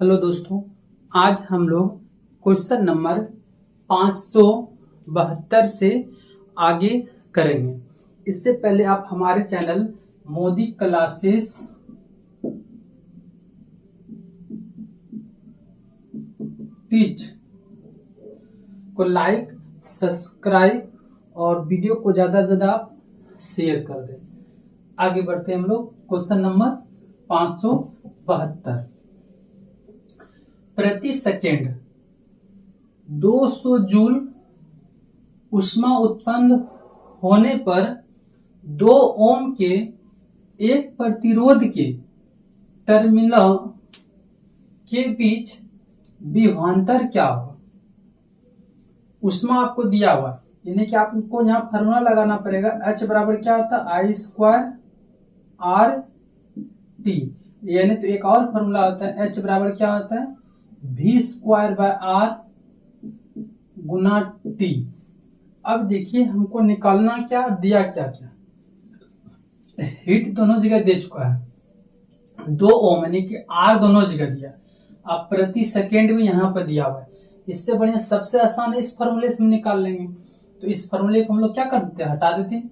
Hello दोस्तों, आज हम लोग क्वेश्चन नंबर 572 से आगे करेंगे। इससे पहले आप हमारे चैनल मोदी क्लासेस टीच को लाइक, सब्सक्राइब और वीडियो को ज़्यादा से ज़्यादा आप शेयर कर दें। आगे बढ़ते हैं हम लोग क्वेश्चन नंबर 572। प्रति सेकेंड 200 जूल ऊष्मा उत्पन्न होने पर 2 ओम के एक प्रतिरोध के टर्मिनल के बीच विभवांतर क्या होगा। ऊष्मा आपको दिया हुआ, यानी कि आपको यहाँ फार्मूला लगाना पड़ेगा। H बराबर क्या होता है, I स्क्वायर आर टी, यानी तो एक और फार्मूला होता है H बराबर क्या होता है, V स्क्वायर बाय आर गुना टी। अब देखिए हमको निकालना क्या दिया, क्या क्या हीट दोनों जगह दे चुका है, 2 ओम यानी कि आर दोनों जगह दिया। अब प्रति सेकेंड भी यहाँ पर दिया हुआ है। इससे बढ़िया सबसे आसान है, इस फॉर्मूले से हम निकाल लेंगे। तो इस फॉर्मूले को हम लोग क्या करते हैं, हटा देते हैं,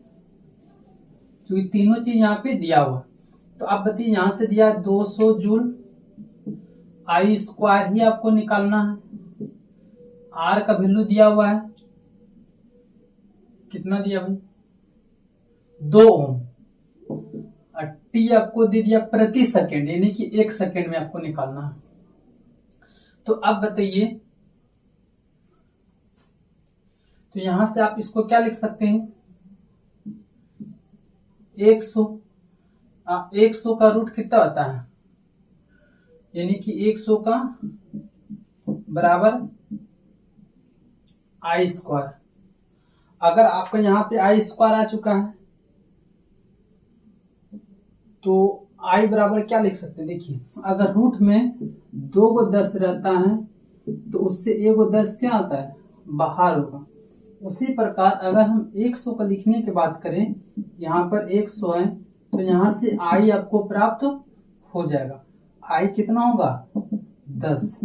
क्योंकि तीनों चीज यहाँ पे दिया हुआ। तो अब बताइए, यहाँ से दिया 200 जूल, आई स्क्वायर ही आपको निकालना है। आर का वैल्यू दिया हुआ है, कितना दिया भाई, 2 ओम। और टी आपको दे दिया प्रति सेकेंड, यानी कि 1 सेकेंड में आपको निकालना है। तो अब बताइए, तो यहां से आप इसको क्या लिख सकते हैं, 100 का रूट कितना होता है, यानी कि 100 का बराबर आई स्क्वायर। अगर आपका यहाँ पे आई स्क्वायर आ चुका है तो आई बराबर क्या लिख सकते हैं, देखिए अगर रूट में 2 को 10 रहता है तो उससे 1 को 10 क्या आता है, बाहर होगा। उसी प्रकार अगर हम 100 का लिखने की बात करें, यहाँ पर 100 है तो यहाँ से आई आपको प्राप्त हो जाएगा। आई कितना होगा, 10।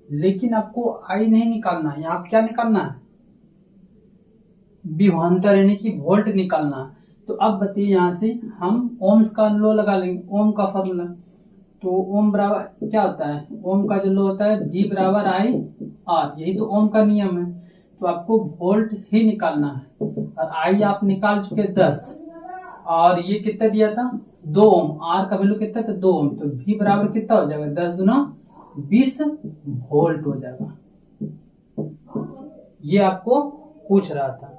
लेकिन आपको आई नहीं निकालना है, यहाँ क्या निकालना है, विभवांतर यानी कि वोल्ट निकालना है। तो अब बताइए, यहाँ से हम ओम्स का लो लगा लेंगे, ओम का फॉर्मूला। तो ओम बराबर क्या होता है, ओम का जो लो होता है V बराबर आई आर, यही तो ओम का नियम है। तो आपको वोल्ट ही निकालना है, और आई आप निकाल चुके 10, और ये कितना दिया था, 2 ओम। आर का वैल्यू कितना था, 2 ओम। तो V बराबर कितना हो जाएगा, 10 गुना 20 वोल्ट हो जाएगा। ये आपको पूछ रहा था।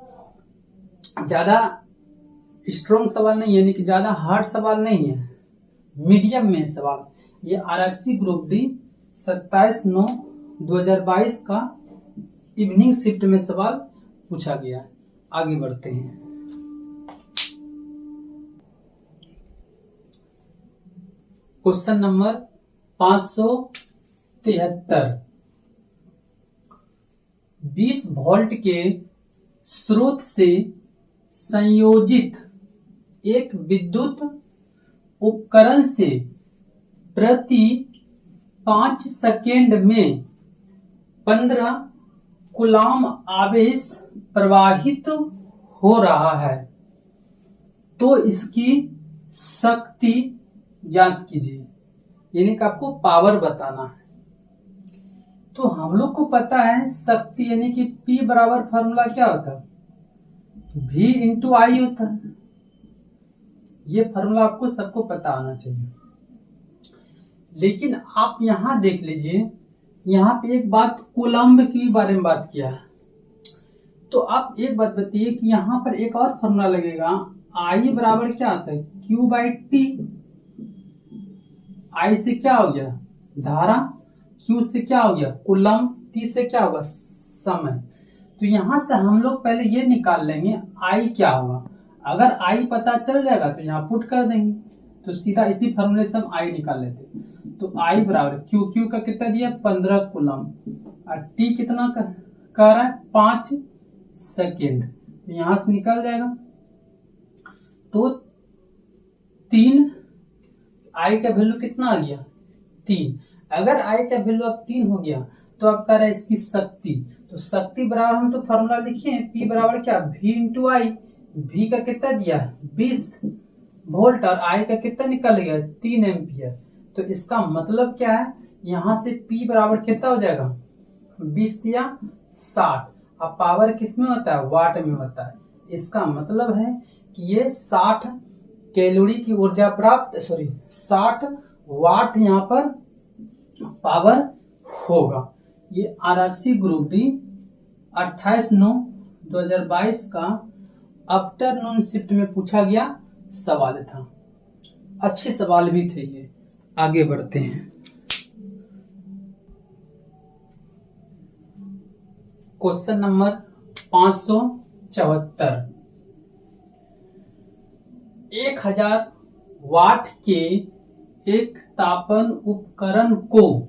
ज्यादा स्ट्रॉन्ग सवाल नहीं है, यानी कि ज्यादा हार्ड सवाल नहीं है, मीडियम में सवाल। ये आरआरसी ग्रुप डी 27/9/2022 का इवनिंग शिफ्ट में सवाल पूछा गया है। आगे बढ़ते हैं। Question number 573। 20 वोल्ट के स्रोत से संयोजित एक विद्युत उपकरण से प्रति 5 सेकेंड में 15 कूलाम आवेश प्रवाहित हो रहा है, तो इसकी शक्ति ज्ञात कीजिए। यानी कि आपको पावर बताना है। तो हम लोग को पता है शक्ति, यानी कि P बराबर फॉर्मूला क्या होता है, V इंटू आई होता है। ये फॉर्मूला आपको सबको पता आना चाहिए। लेकिन आप यहां देख लीजिए, यहाँ पे एक बात कूलम्ब के बारे में बात किया है। तो आप एक बात बताइए कि यहाँ पर एक और फॉर्मूला लगेगा, आई बराबर क्या आता है, Q बाई टी। आई से क्या हो गया, धारा, Q से क्या हो गया, कूलम्ब, T से क्या होगा, समय। तो यहां से हम लोग पहले ये निकाल लेंगे आई क्या होगा। अगर आई पता चल जाएगा तो यहाँ पुट कर देंगे, तो सीधा इसी फॉर्मूले से हम आई निकाल लेते। तो आई बराबर क्यू का कितना दिया, 15 कूलम्ब, और टी कितना कह रहा है, 5 सेकेंड। तो यहां से निकल जाएगा। तो 3 आई का वैल्यू कितना आ गया, 3। अगर आई का वैल्यू अब 3 हो गया तो अब कह रहा है इसकी शक्ति, तो शक्ति बराबर हम तो फॉर्मूला लिखे हैं, P बराबर क्या, V इंटू आई। V का कितना दिया 20 वोल्ट और I का कितना निकल गया 3 एम्पियर। तो इसका मतलब क्या है, यहाँ से P बराबर कितना हो जाएगा 20 दिया 60। अब पावर किस में होता है, वाट में होता है। इसका मतलब है कि ये 60 कैलोरी की ऊर्जा प्राप्त 60 वाट यहाँ पर पावर होगा। ये आरआरसी ग्रुप डी 28/9/2022 का आफ्टरनून शिफ्ट में पूछा गया सवाल था। अच्छे सवाल भी थे ये। आगे बढ़ते हैं। Question number 574। 1000 वाट के एक तापन उपकरण को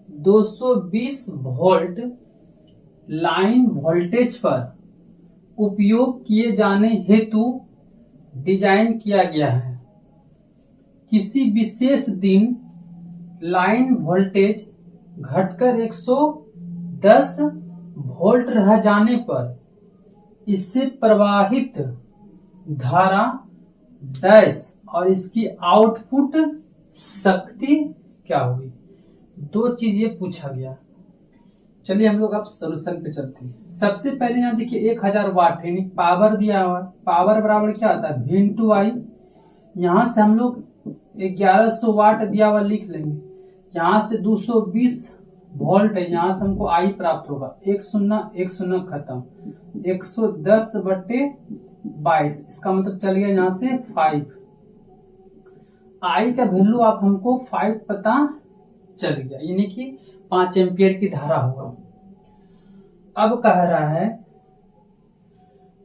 220 वोल्ट लाइन वोल्टेज पर उपयोग किए जाने हेतु डिजाइन किया गया है। किसी विशेष दिन लाइन वोल्टेज घटकर 110 वोल्ट रह जाने पर इससे प्रवाहित धारा डैश और इसकी आउटपुट शक्ति क्या होगी। दो चीजें पूछा गया। चलिए हम लोग अब सॉल्यूशन पे चलते हैं। सबसे पहले यहाँ देखिए 1000 वाट यानी पावर दिया हुआ। पावर बराबर क्या आता है V इंटू आई। यहाँ से हम लोग 1100 वाट दिया हुआ लिख लेंगे। यहाँ से 220 वोल्ट है, यहाँ से हमको आई प्राप्त होगा। 1 0 खत्म, 110/22। इसका मतलब चल गया यहाँ से 5। आई का वैल्यू आप हमको 5 पता चल गया, यानी कि 5 एम्पियर की धारा होगा। अब कह रहा है,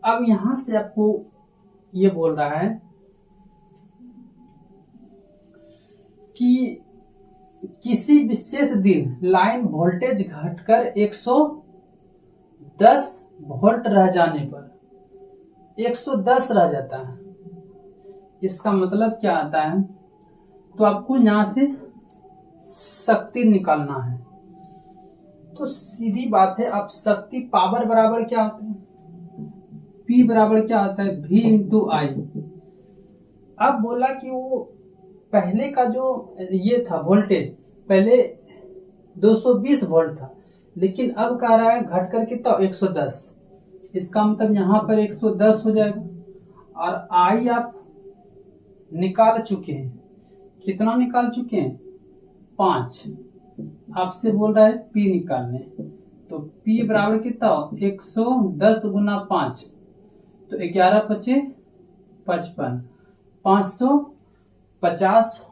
अब यहां से आपको ये बोल रहा है कि किसी विशेष दिन लाइन वोल्टेज घटकर 110 वोल्ट रह जाने पर 110 रह जाता है। इसका मतलब क्या आता है, तो आपको यहां से शक्ति निकालना है। तो सीधी बात है, अब शक्ति पावर बराबर क्या होता है, P बराबर क्या होता है V इंटू आई। अब बोला कि वो पहले का जो ये था वोल्टेज, पहले 220 वोल्ट था, लेकिन अब कह रहा है घटकर कितना 110। इसका मतलब यहाँ पर 110 हो जाएगा। और आई आप निकाल चुके हैं, कितना निकाल चुके हैं 5। आपसे बोल रहा है P निकालने, तो P बराबर कितना 110 गुना 5, तो 11 × 5 = 55, 550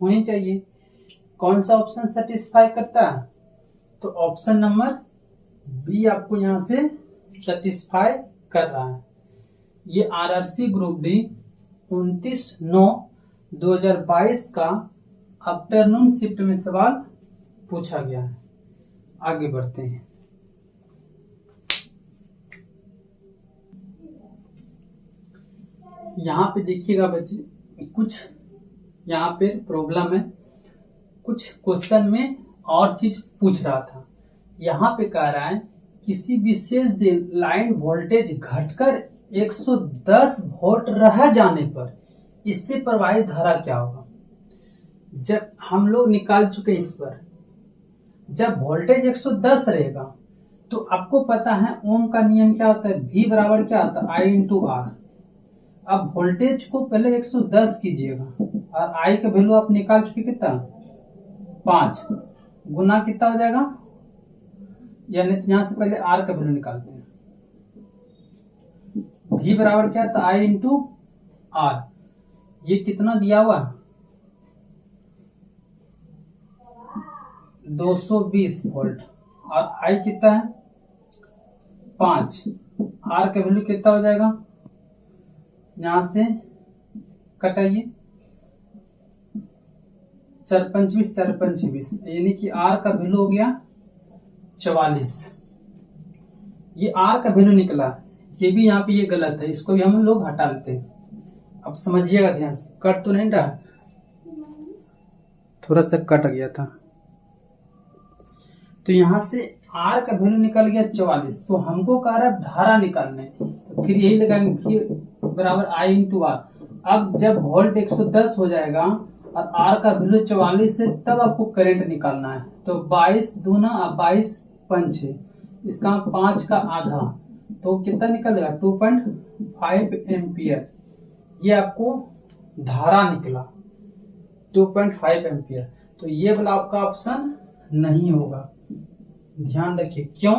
होनी चाहिए। कौन सा ऑप्शन सेटिस्फाई करता है, तो ऑप्शन नंबर बी आपको यहां से सेटिस्फाई कर रहा है। ये आरआरसी ग्रुप डी 29/9/2022 का आफ्टरनून शिफ्ट में सवाल पूछा गया है। आगे बढ़ते हैं। यहाँ पे देखिएगा बच्चे, कुछ यहाँ पे प्रॉब्लम है, कुछ क्वेश्चन में और चीज पूछ रहा था। यहाँ पे कह रहा है किसी विशेष दिन लाइन वोल्टेज घटकर 110 वोल्ट रह जाने पर इससे प्रवाहित धारा क्या होगा। जब हम लोग निकाल चुके इस पर, जब वोल्टेज 110 रहेगा तो आपको पता है ओम का नियम क्या होता है, V बराबर क्या होता है I इंटू आर। अब वोल्टेज को पहले 110 कीजिएगा और I का वैल्यू आप निकाल चुके कितना 5 गुना कितना हो जाएगा, यानी यहां से पहले R का वैल्यू निकालते हैं। V बराबर क्या था I इंटू आर। ये कितना दिया हुआ 220 वोल्ट और I कितना है 5। R का वैल्यू कितना हो जाएगा, यहां से कटाइए 4 × 5 = 4 × 5 = 20, यानी कि R का वैल्यू हो गया 44। ये R का वैल्यू निकला, ये भी यहाँ पे ये गलत है, इसको भी हम लोग हटा लेते हैं। अब समझिएगा ध्यान से, कट तो नहीं रहा, थोड़ा सा कट गया था। तो यहाँ से R का वैल्यू निकल गया 44। तो हमको कह रहा है धारा निकालने, तो फिर यही लगाएंगे V बराबर I इंटू R। अब जब वोल्ट 110 हो जाएगा और R का वैल्यू 44 है, तब आपको करंट निकालना है। तो 22 दूना 22 पंच, इसका 5 का आधा, तो कितना निकलेगा 2.5 एम्पियर। ये आपको धारा निकला 2.5 एम्पियर। तो ये वाला आपका ऑप्शन नहीं होगा, ध्यान रखिए। क्यों?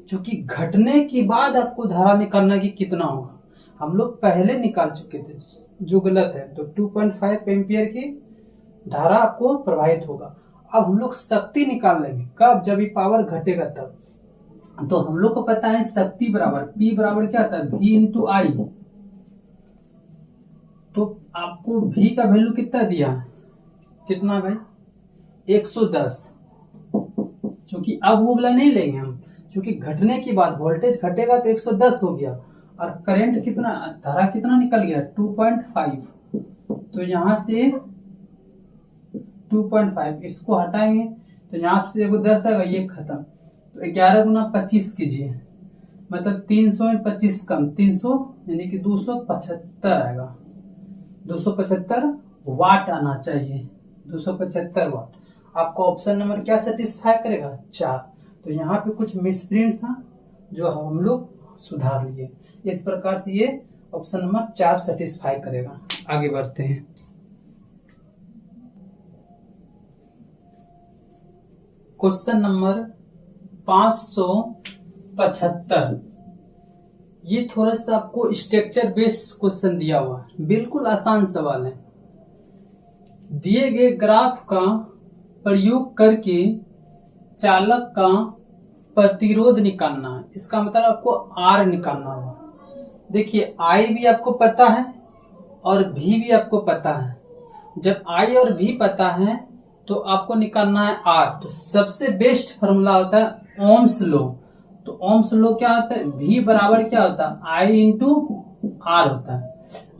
क्योंकि घटने के बाद आपको धारा निकालना कि कितना होगा, हम लोग पहले निकाल चुके थे, जो गलत है। तो 2.5 एम्पियर की धारा आपको प्रवाहित होगा। अब हम लोग शक्ति निकाल लेंगे, कब? जब ये पावर घटेगा तब। तो हम लोग को पता है शक्ति बराबर P बराबर क्या आता है V इंटू आई। तो आपको V का वैल्यू कितना दिया है, कितना भाई 110। क्योंकि अब वो वाला नहीं लेंगे हम, क्योंकि घटने के बाद वोल्टेज घटेगा तो 110 हो गया, और करंट कितना, धारा कितना निकल गया 2.5। तो यहाँ से 2.5 इसको हटाएंगे तो यहाँ से एगो 10 आएगा, ये खत्म। तो 11 गुना 25 कीजिए, मतलब 300 में 25 कम 300, यानी कि 275 आएगा। 275 वाट आना चाहिए, 275 वाट। आपका ऑप्शन नंबर क्या सेटिस्फाई करेगा 4। तो यहाँ पे कुछ मिसप्रिंट था जो हम लोग सुधार लिए। इस प्रकार से ये ऑप्शन नंबर 4 सेटिस्फाई करेगा। आगे बढ़ते हैं। Question number 575। ये थोड़ा सा आपको स्ट्रक्चर बेस्ड क्वेश्चन दिया हुआ है, बिल्कुल आसान सवाल है। दिए गए ग्राफ का प्रयोग करके चालक का प्रतिरोध निकालना है। इसका मतलब आपको R निकालना होगा। देखिए I भी आपको पता है और V भी आपको पता है। जब I और V पता है तो आपको निकालना है R। तो सबसे बेस्ट फॉर्मूला होता है ओम्स लॉ। तो ओम्स लॉ क्या होता है, V बराबर क्या होता है I इंटू R होता है।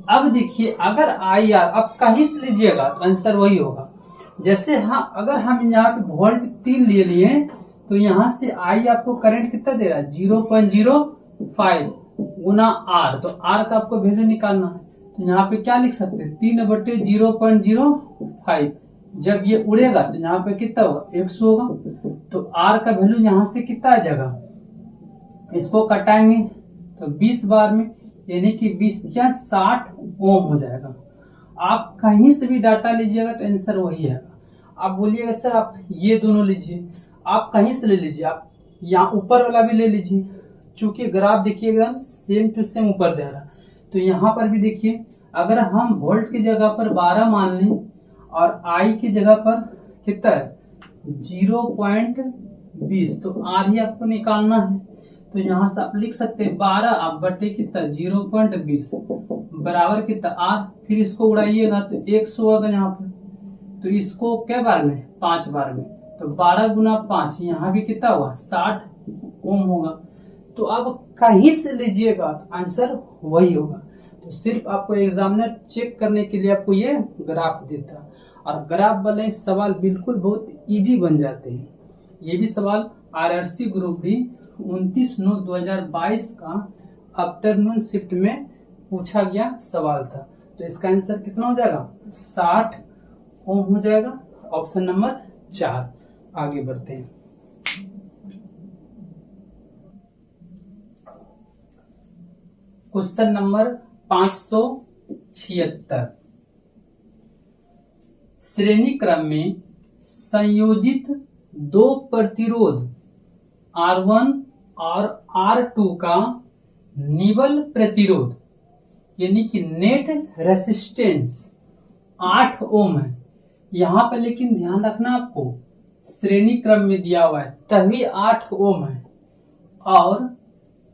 अब देखिए अगर I R अब कहीं से लीजिएगा तो आंसर वही होगा। जैसे हाँ, अगर हम यहाँ पे वोल्ट 3 ले लिए तो यहाँ से I आपको करंट कितना दे रहा है 0.05 गुना R। तो R का आपको वैल्यू निकालना है। तो यहाँ पे क्या लिख सकते हैं 3/0.05। जब ये उड़ेगा तो यहाँ पे कितना होगा 100 होगा। तो R का वैल्यू यहाँ से कितना आ जाएगा, इसको कटाएंगे तो 20 बार में, यानी कि 20 या 60 ओम हो जाएगा। आप कहीं से भी डाटा लीजिएगा तो आंसर वही है। आप बोलिएगा सर आप ये दोनों लीजिए, आप कहीं से ले लीजिए, आप यहाँ ऊपर वाला भी ले लीजिए, चूंकि ग्राफ देखिए एकदम सेम टू सेम ऊपर जा रहा है। तो यहाँ पर भी देखिए अगर हम वोल्ट की जगह पर 12 मान लें और I की जगह पर कितना है 0.20, तो R ही आपको निकालना है। तो यहाँ से आप लिख सकते हैं 12 आप बटे कितना 0.20 बराबर कितना R। फिर इसको उड़ाइएगा तो 100 होगा यहाँ पर। तो इसको क्या बार में 5 बार में, तो 12 गुना 5 यहाँ भी कितना हुआ 60 ओम होगा। तो अब कहीं से लीजिएगा तो आंसर वही होगा। तो सिर्फ आपको एग्जामिनर चेक करने के लिए आपको ये ग्राफ देता है, और ग्राफ वाले सवाल बिल्कुल बहुत इजी बन जाते हैं। ये भी सवाल RRC ग्रुप डी 29/9/2022 का आफ्टरनून शिफ्ट में पूछा गया सवाल था। तो इसका आंसर कितना हो जाएगा 60 ओम हो जाएगा, ऑप्शन नंबर 4। आगे बढ़ते हैं। Question number 576। श्रेणी क्रम में संयोजित 2 प्रतिरोध R1 और R2 का निबल प्रतिरोध यानी कि नेट रेसिस्टेंस 8 ओम है। यहाँ पर लेकिन ध्यान रखना आपको श्रेणी क्रम में दिया हुआ है तभी 8 ओम है, और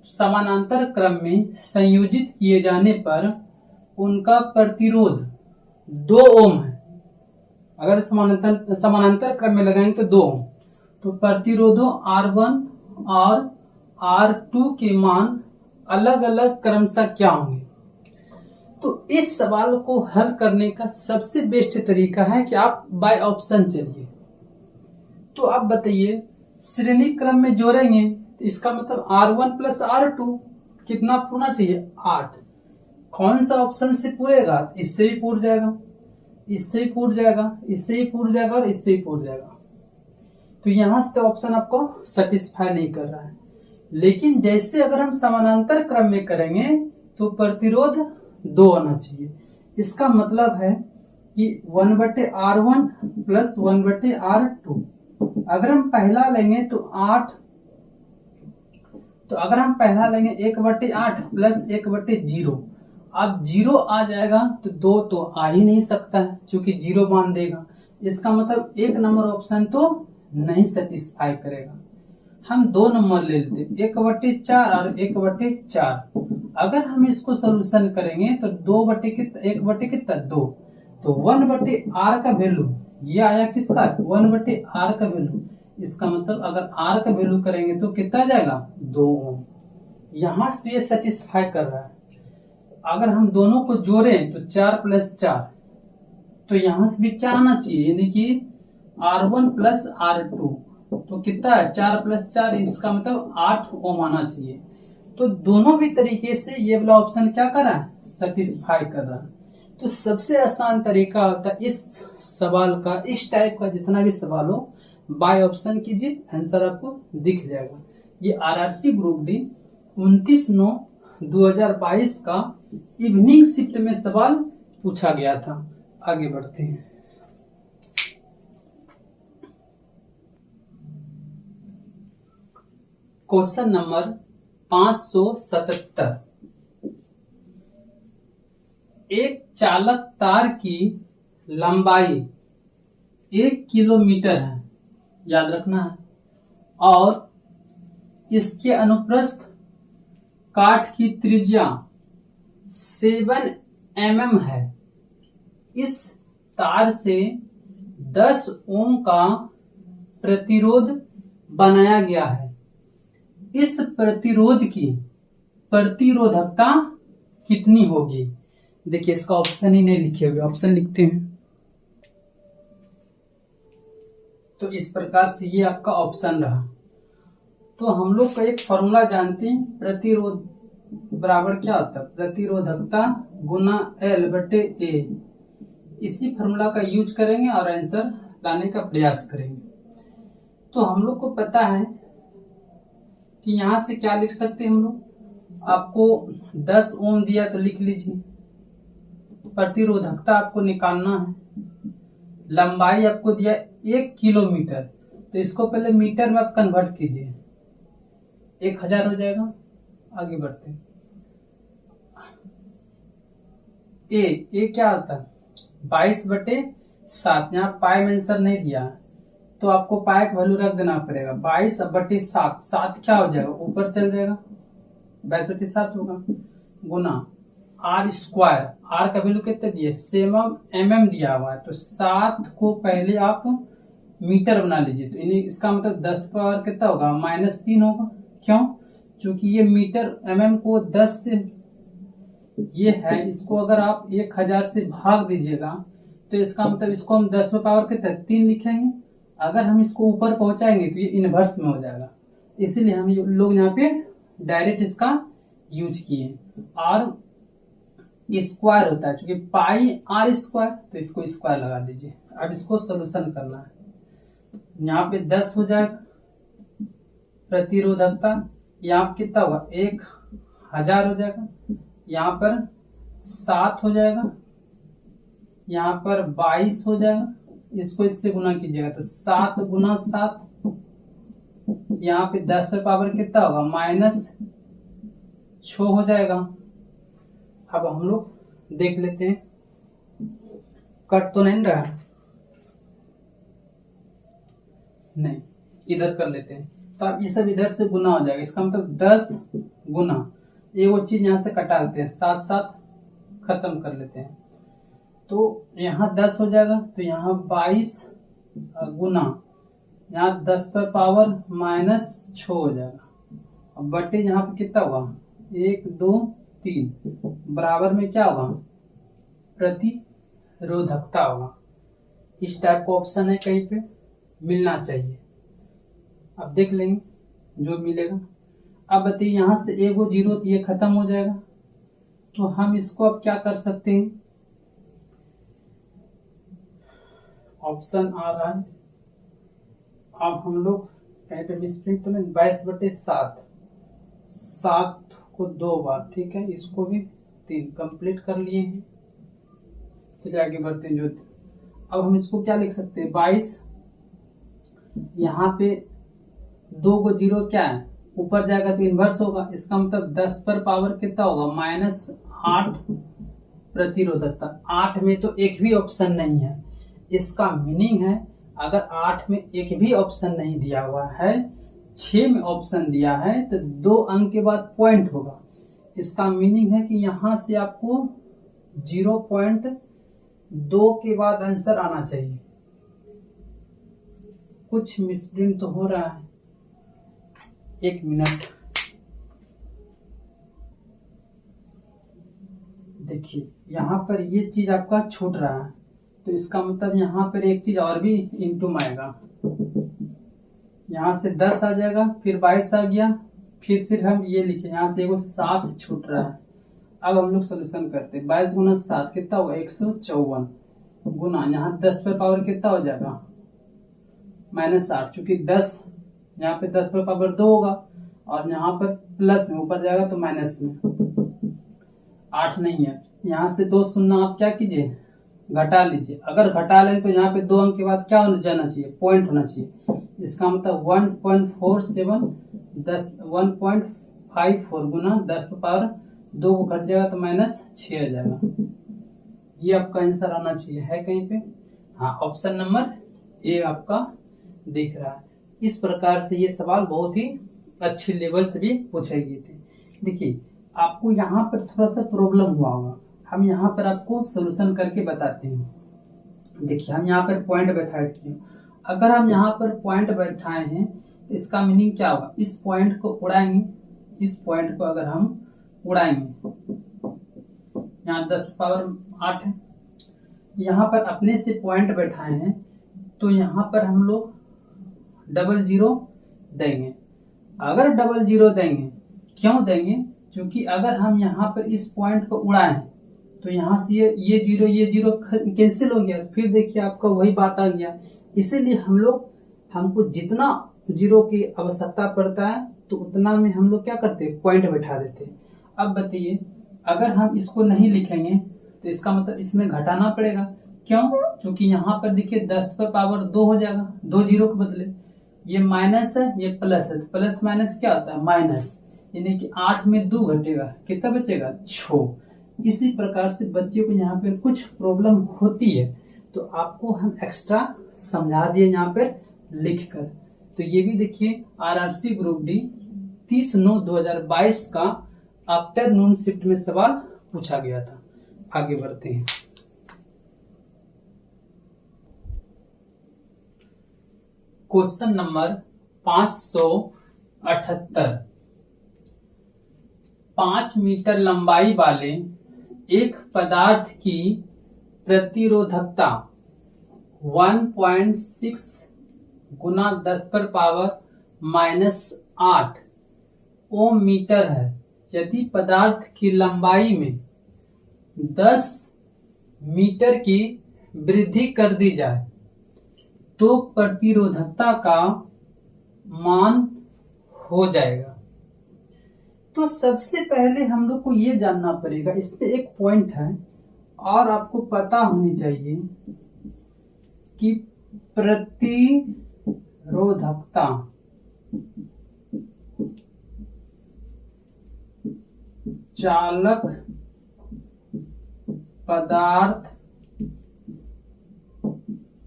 समानांतर क्रम में संयोजित किए जाने पर उनका प्रतिरोध 2 ओम है। अगर समानांतर क्रम में लगाएंगे तो 2 ओम। तो प्रतिरोधों R1 और R2 के मान अलग अलग क्रमशः क्या होंगे। तो इस सवाल को हल करने का सबसे बेस्ट तरीका है कि आप बाय ऑप्शन चलिए। तो आप बताइए श्रेणी क्रम में जोड़ेंगे तो इसका मतलब R1 प्लस R2 कितना पूरना चाहिए 8। कौन सा ऑप्शन से पूरेगा, इससे भी पूर जाएगा, इससे भी पूर जाएगा, इससे भी पूर जाएगा और इससे भी पूर जाएगा। तो यहां से ऑप्शन आपको सेटिस्फाई नहीं कर रहा है। लेकिन जैसे अगर हम समानांतर क्रम में करेंगे तो प्रतिरोध 2 आना चाहिए। इसका मतलब है कि 1/R1 प्लस 1/R2। अगर हम पहला लेंगे तो 8, तो अगर हम पहला लेंगे 1/8 प्लस 1/0, अब 0 आ जाएगा तो 2 तो आ ही नहीं सकता है क्योंकि 0 मान देगा। इसका मतलब 1 नंबर ऑप्शन तो नहीं सेटिस्फाई करेगा। हम 2 नंबर ले लेते, 1/4 और 1/4। अगर हम इसको सोल्यूशन करेंगे तो 2 तो 1/R का वैल्यू ये आया किसका 1/R का वैल्यू। इसका मतलब अगर R का वैल्यू करेंगे तो कितना जाएगा 2 ओम। यहां से ये सेटिस्फाई कर रहा है। अगर हम दोनों को जोड़ें तो 4 प्लस 4, तो यहां से भी क्या आना चाहिए, यानी कि R1 प्लस R2, तो कितना है 4 प्लस 4, इसका मतलब 8 ओम आना चाहिए। तो दोनों भी तरीके से ये वाला ऑप्शन क्या कर रहा है, सेटिस्फाई कर रहा है। तो सबसे आसान तरीका होता है इस सवाल का, इस टाइप का जितना भी सवाल हो बाय ऑप्शन कीजिए, आंसर आपको दिख जाएगा। ये RRC ग्रुप डी 29/9/2022 का इवनिंग शिफ्ट में सवाल पूछा गया था। आगे बढ़ते हैं। Question number 577। एक चालक तार की लंबाई 1 किलोमीटर है, याद रखना है, और इसके अनुप्रस्थ काठ की त्रिज्या 7 mm है। इस तार से 10 ओम का प्रतिरोध बनाया गया है। इस प्रतिरोध की प्रतिरोधकता कितनी होगी। देखिए इसका ऑप्शन ही नहीं लिखे हुए, ऑप्शन लिखते हैं। तो इस प्रकार से ये आपका ऑप्शन रहा। तो हम लोग का एक फॉर्मूला जानते हैं, प्रतिरोध बराबर क्या होता है, प्रतिरोधकता गुना L/A। इसी फॉर्मूला का यूज करेंगे और आंसर लाने का प्रयास करेंगे। तो हम लोग को पता है कि यहां से क्या लिख सकते हैं हम लोग, आपको 10 ओम दिया तो लिख लीजिए, प्रतिरोधकता आपको निकालना है, लंबाई आपको दिया 1 किलोमीटर, तो इसको पहले मीटर में आप कन्वर्ट कीजिए, 1000 हो जाएगा। आगे बढ़ते हैं। ए क्या होता है 22/7। यहाँ पाई में आंसर नहीं दिया तो आपको पाई का वैल्यू रख देना पड़ेगा। 22/7, 7 क्या हो जाएगा ऊपर चल जाएगा, 22/7 होगा, गुना R²। R का वैल्यू कितने दिए 7 mm दिया हुआ है, तो 7 को पहले आप मीटर बना लीजिए। तो इसका मतलब 10 पावर कितना होगा -3 होगा। क्यों, क्योंकि ये मीटर mm को 10 से ये है, इसको अगर आप 1000 से भाग दीजिएगा तो इसका मतलब इसको हम 10 पावर कितना 3 लिखेंगे। अगर हम इसको ऊपर पहुंचाएंगे तो ये इनवर्स में हो जाएगा, इसीलिए हम लोग यहाँ पे डायरेक्ट इसका यूज किए। R² होता है, क्योंकि पाई R², तो इसको स्क्वायर लगा दीजिए। अब इसको सोल्यूशन करना है। यहाँ पे 10 हो जाएगा प्रतिरोधकता, यहाँ पे कितना होगा 1000 हो जाएगा, यहाँ पर 7 हो जाएगा, यहाँ पर 22 हो जाएगा, इसको इससे गुना कीजिएगा तो 7 गुना 7, यहाँ पे 10 पे पावर कितना होगा -6 हो जाएगा। अब हम लोग देख लेते हैं, कट तो नहीं रहा, नहीं, इधर कर लेते हैं। तो अब ये सब इधर से गुना हो जाएगा, इसका मतलब 10 गुना, ये वो चीज यहाँ से कटा लेते हैं, 7 7 खत्म कर लेते हैं, तो यहाँ 10 हो जाएगा, तो यहाँ 22 गुना, यहाँ 10 पर पावर -6 हो जाएगा। अब बटे यहाँ पे कितना होगा 1 2 3, बराबर में क्या होगा प्रतिरोधकता होगा। इस टाइप का ऑप्शन है, कहीं पे मिलना चाहिए। अब देख लेंगे जो मिलेगा। अब बताइए यहाँ से एक वो जीरो तो ये खत्म हो जाएगा, तो हम इसको अब क्या कर सकते हैं, ऑप्शन आ रहा है। अब हम लोग कहीं पे मिसप्रिंट तो नहीं, 22/7, 7 को 2 बार, ठीक है, इसको भी 3 कंप्लीट कर लिए हैं। चलिए आगे बढ़ते हैं। जो अब हम इसको क्या लिख सकते हैं, 22, यहाँ पे 2 को 0 क्या है, ऊपर जाएगा तो इन्वर्स होगा, इसका मतलब 10 पर पावर कितना होगा, -8 प्रतिरोधकता। 8 में तो एक भी ऑप्शन नहीं है, इसका मीनिंग है अगर 8 में एक भी ऑप्शन नहीं दिया हुआ है, 6 में ऑप्शन दिया है, तो 2 अंक के बाद पॉइंट होगा। इसका मीनिंग है कि यहाँ से आपको 0.2 के बाद आंसर आना चाहिए। कुछ मिसप्रिंट तो हो रहा है, 1 मिनट। देखिए यहाँ पर ये चीज आपका छूट रहा है, तो इसका मतलब यहाँ पर एक चीज और भी इंटू में आएगा। यहाँ से 10 आ जाएगा, फिर 22 आ गया, फिर हम ये लिखे, यहाँ से वो 7 छूट रहा है। अब हम लोग सोल्यूशन करते हैं। 22 गुना 7 कितना होगा, 154 गुना, यहाँ 10 पर पावर कितना हो जाएगा, -8, चूंकि 10 यहाँ पे 10 पर पावर 2 होगा, और यहाँ पर प्लस में ऊपर जाएगा तो माइनस में, 8 नहीं है। यहाँ से 2 शून्य आप क्या कीजिए, घटा लीजिए। अगर घटा लें तो यहाँ पे 2 अंक के बाद क्या होना जाना चाहिए, पॉइंट होना चाहिए। इसका मतलब 1.47, 1.54 गुना 10 पर पावर 2 को घट जाएगा तो -6 आ जाएगा। ये आपका आंसर आना चाहिए, है कहीं पे, हाँ, ऑप्शन नंबर ए आपका दिख रहा है। इस प्रकार से ये सवाल बहुत ही अच्छे लेवल से भी पूछे गए थे। देखिए आपको यहाँ पर थोड़ा सा प्रॉब्लम हुआ होगा, हम यहाँ पर आपको सोल्यूशन करके बताते हैं। देखिए हम यहाँ पर पॉइंट बैठाए थे, अगर हम यहाँ पर पॉइंट बैठाए हैं तो इसका मीनिंग क्या होगा, इस पॉइंट को उड़ाएंगे, इस पॉइंट को अगर हम उड़ाएंगे, यहाँ 10 पावर 8 है, यहाँ पर अपने से पॉइंट बैठाए हैं, तो यहाँ पर हम लोग 00 देंगे। अगर 00 देंगे, क्यों देंगे, क्योंकि अगर हम यहाँ पर इस पॉइंट को उड़ाएं तो यहाँ से ये जीरो कैंसिल हो गया, फिर देखिए आपका वही बात आ गया। इसीलिए हमको जितना जीरो की आवश्यकता पड़ता है तो उतना में हम लोग क्या करते हैं, पॉइंट बैठा देते हैं। अब बताइए अगर हम इसको नहीं लिखेंगे तो इसका मतलब इसमें घटाना पड़ेगा, क्यों, क्योंकि यहाँ पर देखिए 10 पर पावर 2 हो जाएगा, 2 जीरो के बदले, ये माइनस है ये प्लस है, प्लस माइनस क्या होता है, माइनस, यानी कि 8 में 2 घटेगा, कितना बचेगा, 6। इसी प्रकार से बच्चे को यहाँ पर कुछ प्रॉब्लम होती है तो आपको हम एक्स्ट्रा समझा दिए यहाँ पर लिख कर। तो ये भी देखिए आरआरसी ग्रुप डी 30/9/2022 का आफ्टरनून शिफ्ट में सवाल पूछा गया था। आगे बढ़ते हैं। Question number 578। 5 मीटर लंबाई वाले एक पदार्थ की प्रतिरोधकता 1.6 गुना 10 पर पावर -8 ओम मीटर है। यदि पदार्थ की लंबाई में 10 मीटर की वृद्धि कर दी जाए तो प्रतिरोधकता का मान हो जाएगा। तो सबसे पहले हम लोग को ये जानना पड़ेगा, इस पे एक पॉइंट है और आपको पता होनी चाहिए कि प्रतिरोधकता चालक पदार्थ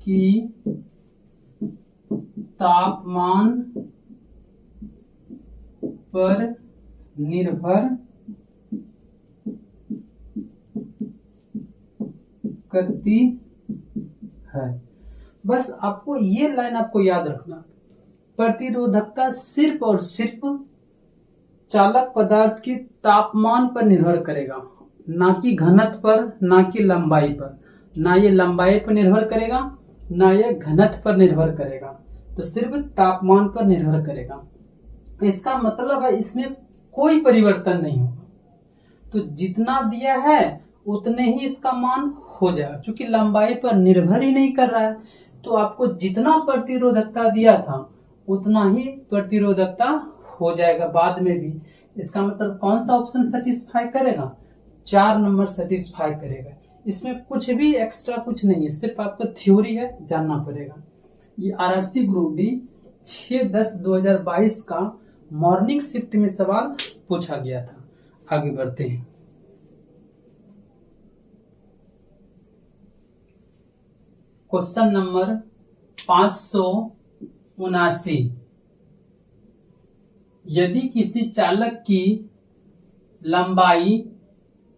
की तापमान पर निर्भर करती है। बस आपको ये लाइन आपको याद रखना, प्रतिरोधकता सिर्फ और सिर्फ चालक पदार्थ के तापमान पर निर्भर करेगा, ना कि घनत्व पर, ना कि लंबाई पर। ना ये लंबाई पर निर्भर करेगा, ना ये घनत्व पर निर्भर करेगा। तो सिर्फ तापमान पर निर्भर करेगा। इसका मतलब है इसमें कोई परिवर्तन नहीं होगा। तो जितना दिया है उतने ही इसका मान हो जाएगा, क्योंकि लंबाई पर निर्भर ही नहीं कर रहा है। तो आपको जितना प्रतिरोधकता दिया था उतना ही प्रतिरोधकता हो जाएगा बाद में भी। इसका मतलब कौन सा ऑप्शन सेटिस्फाई करेगा? 4 नंबर सेटिस्फाई करेगा। इसमें कुछ भी एक्स्ट्रा कुछ नहीं है, सिर्फ आपको थ्योरी है, जानना पड़ेगा। ये आरआरसी ग्रुप डी 6/10/2022 का मॉर्निंग शिफ्ट में सवाल पूछा गया था। आगे बढ़ते हैं। Question number 579। यदि किसी चालक की लंबाई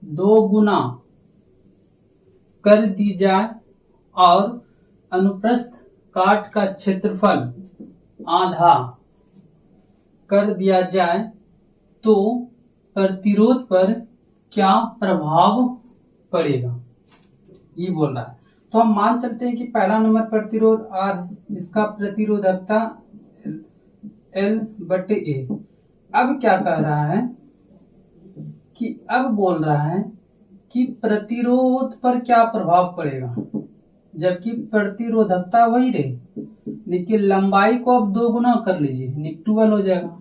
2 गुना कर दी जाए और अनुप्रस्थ काट का क्षेत्रफल आधा कर दिया जाए तो प्रतिरोध पर क्या प्रभाव पड़ेगा, ये बोल रहा है। तो हम मान चलते हैं कि पहला नंबर प्रतिरोध R, इसका प्रतिरोधकता L/A। अब क्या कह रहा है कि अब बोल रहा है कि प्रतिरोध पर क्या प्रभाव पड़ेगा, जबकि प्रतिरोधकता वही रही, लेकिन लंबाई को अब 2 गुना कर लीजिए, निकटूवल हो जाएगा,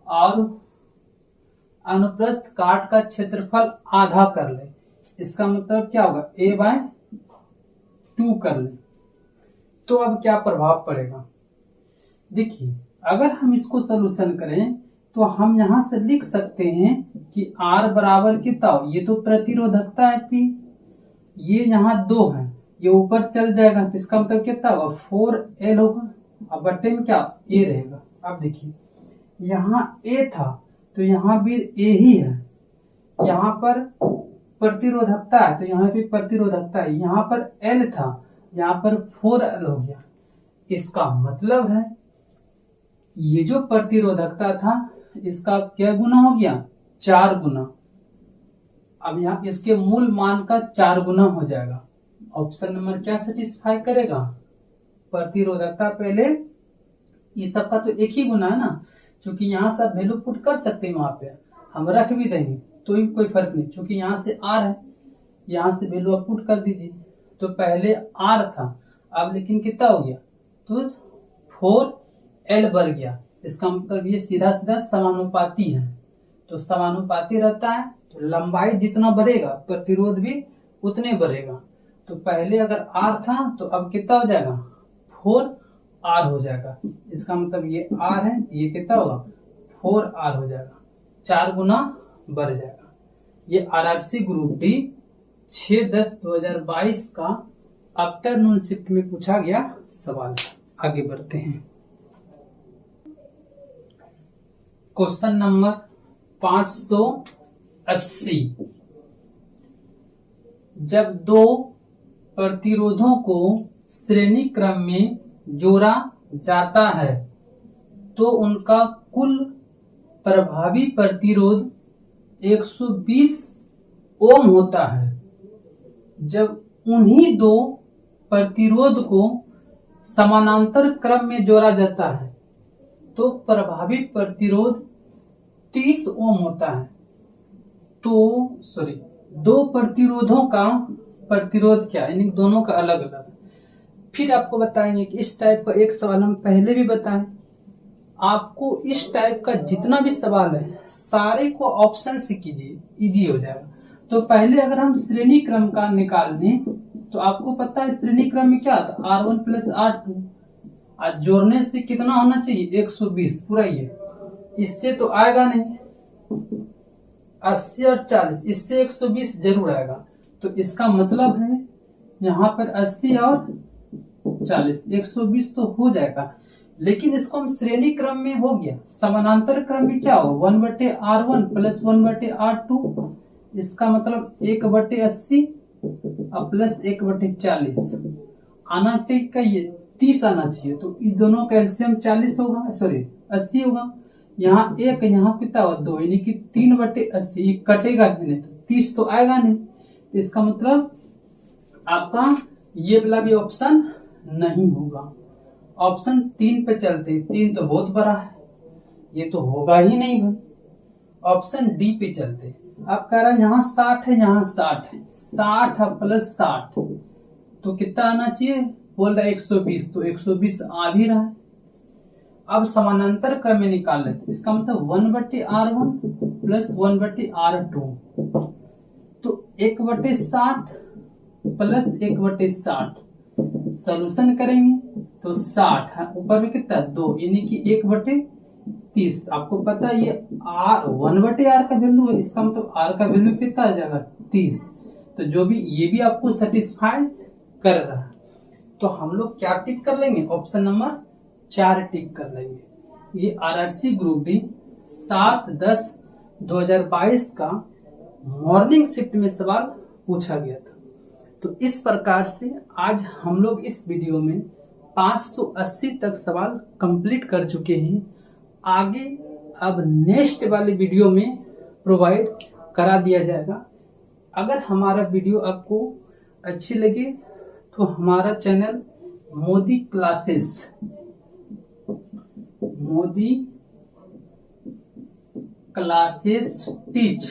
और अनुप्रस्थ काट का क्षेत्रफल आधा कर ले। इसका मतलब क्या होगा? A/2 कर ले। तो अब क्या प्रभाव पड़ेगा? देखिए, अगर हम इसको सलूशन करें तो हम यहां से लिख सकते हैं कि R बराबर कितना हो, ये तो प्रतिरोधकता है P, ये यहाँ 2 है, ये ऊपर चल जाएगा, तो इसका मतलब कितना होगा? 4L होगा। अब बट्टे में क्या A रहेगा। अब देखिए, यहाँ A था तो यहाँ भी A ही है, यहाँ पर प्रतिरोधकता है तो यहाँ भी प्रतिरोधकता है, यहाँ पर L था, यहाँ पर 4L हो गया। इसका मतलब है ये जो प्रतिरोधकता था इसका क्या गुना हो गया? 4 गुना। अब यहाँ इसके मूल मान का 4 गुना हो जाएगा। ऑप्शन नंबर क्या सेटिस्फाई करेगा? प्रतिरोधकता पहले इस सबका तो एक ही गुना है ना, क्योंकि यहाँ सब वैल्यू पुट कर सकते हैं, वहां पे हम रख भी देंगे तो ही कोई फर्क नहीं, क्योंकि यहाँ से R है, यहाँ से वैल्यू आप पुट कर दीजिए। तो पहले R था, अब लेकिन कितना हो गया? तो 4L बढ़ गया। इसका मतलब ये सीधा सीधा समानुपाती है। तो समानुपाती रहता है तो लंबाई जितना बढ़ेगा प्रतिरोध भी उतने बढ़ेगा। तो पहले अगर R था तो अब कितना हो जाएगा? 4R हो जाएगा। इसका मतलब ये R है, ये कितना होगा? 4R हो जाएगा, 4 गुना बढ़ जाएगा। ये आरआरसी ग्रुप डी 6/10/2022 का आफ्टरनून शिफ्ट में पूछा गया सवाल। आगे बढ़ते हैं। Question number 580। जब 2 प्रतिरोधों को श्रेणी क्रम में जोड़ा जाता है तो उनका कुल प्रभावी प्रतिरोध 120 ओम होता है। जब उन्हीं 2 प्रतिरोध को समानांतर क्रम में जोड़ा जाता है तो प्रभावी प्रतिरोध 30 ओम होता है। तो 2 प्रतिरोधों का प्रतिरोध क्या है, यानी दोनों का अलग अलग। फिर आपको बताएंगे कि इस टाइप का एक सवाल हम पहले भी बताएं। आपको इस टाइप का जितना भी सवाल है सारे को ऑप्शन से कीजिए, इजी हो जाएगा। तो पहले अगर हम श्रेणी क्रम का निकाल लें तो आपको पता है श्रेणी क्रम में क्या था? R1 + R2। आज जोड़ने से कितना होना चाहिए? 120 पूरा। ये इससे तो आएगा नहीं, 80 और 40, इससे 120 जरूर आएगा। तो इसका मतलब है यहाँ पर 80 और 40, 120 तो हो जाएगा। लेकिन इसको हम श्रेणी क्रम में हो गया, समानांतर क्रम में क्या हो? 1/R1 + 1/R2। इसका मतलब 1/80 और प्लस 1/40 आना चाहिए का, ये 30 आना चाहिए। तो इन दोनों का एलसीएम 40 होगा, 80 होगा। यहाँ 1, यहाँ कितना होगा? 2, यानी कि 3/80 कटेगा ही नहीं, तो 30 तो आएगा नहीं। तो इसका मतलब आपका ये वाला भी ऑप्शन नहीं होगा। ऑप्शन 3 पे चलते, 3 तो बहुत बड़ा है, ये तो होगा ही नहीं भाई। ऑप्शन डी पे चलते। अब कह रहा है यहाँ 60 है, यहाँ 60 है, 60 प्लस 60 तो कितना आना चाहिए, बोल रहा है 120, तो 120 आ भी रहा है। अब समानांतर क्रम में निकाल लेते, इसका मतलब 1/R1 प्लस 1/R2, तो 1/60 प्लस 1/60 सोल्यूशन करेंगे तो 60 है, ऊपर में कितना 2, यानी कि 1/30। आपको पता है ये R 1/R का वैल्यू है, इसका मतलब R का वैल्यू कितना आ जाएगा 30। तो जो भी ये भी आपको सेटिस्फाई कर रहा है, तो हम लोग क्या टिक कर लेंगे, ऑप्शन नंबर 4 टिक कर लेंगे। ये RRC ग्रुप डी 7/10/2022 का मॉर्निंग शिफ्ट में सवाल पूछा गया था। तो इस प्रकार से आज हम लोग इस वीडियो में 580 तक सवाल कंप्लीट कर चुके हैं। आगे अब नेक्स्ट वाले वीडियो में प्रोवाइड करा दिया जाएगा। अगर हमारा वीडियो आपको अच्छी लगे तो हमारा चैनल मोदी क्लासेस टीच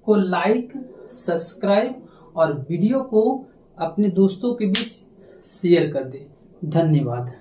को लाइक, सब्सक्राइब और वीडियो को अपने दोस्तों के बीच शेयर कर दें। धन्यवाद।